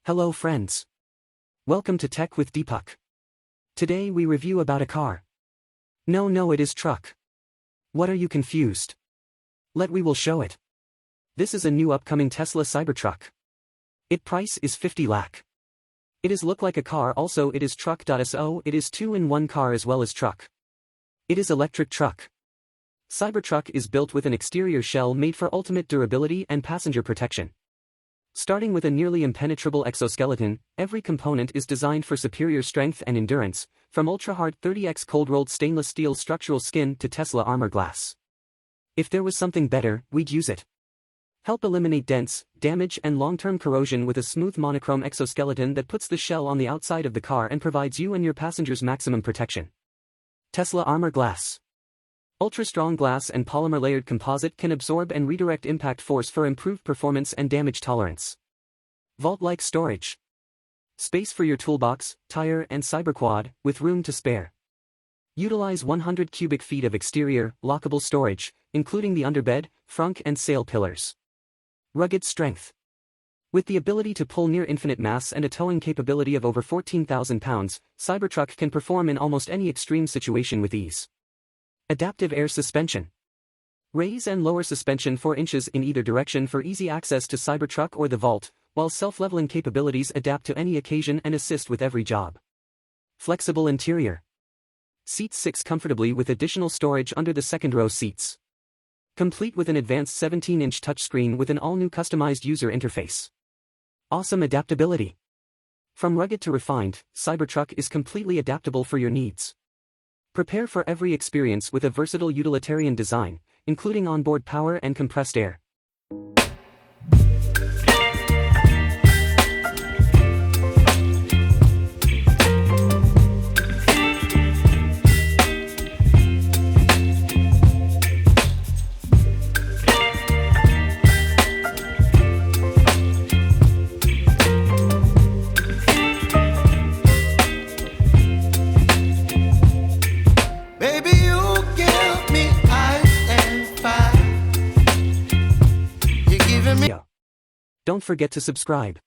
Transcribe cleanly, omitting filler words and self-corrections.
Hello friends. Welcome to Tech with Deepak. Today we review about a car. No, it is truck. What are you confused? We will show it. This is a new upcoming Tesla cybertruck. It price is 50 lakh. It is look like a car, also it is truck. So it is 2-in-1 car as well as truck. It is electric truck. Cybertruck is built with an exterior shell made for ultimate durability and passenger protection. Starting with a nearly impenetrable exoskeleton, every component is designed for superior strength and endurance, from ultra-hard 30x cold-rolled stainless steel structural skin to Tesla armor glass. If there was something better, we'd use it. Help eliminate dents, damage and long-term corrosion with a smooth monochrome exoskeleton that puts the shell on the outside of the car and provides you and your passengers maximum protection. Tesla armor glass. Ultra-strong glass and polymer-layered composite can absorb and redirect impact force for improved performance and damage tolerance. Vault-like storage. Space for your toolbox, tire and cyberquad, with room to spare. Utilize 100 cubic feet of exterior, lockable storage, including the underbed, frunk and sail pillars. Rugged strength. With the ability to pull near infinite mass and a towing capability of over 14,000 pounds, Cybertruck can perform in almost any extreme situation with ease. Adaptive air suspension. Raise and lower suspension 4 inches in either direction for easy access to Cybertruck or the vault, while self-leveling capabilities adapt to any occasion and assist with every job. Flexible interior. Seats 6 comfortably with additional storage under the second row seats. Complete with an advanced 17-inch touchscreen with an all-new customized user interface. Awesome adaptability. From rugged to refined, Cybertruck is completely adaptable for your needs. Prepare for every experience with a versatile utilitarian design, including onboard power and compressed air. Don't forget to subscribe.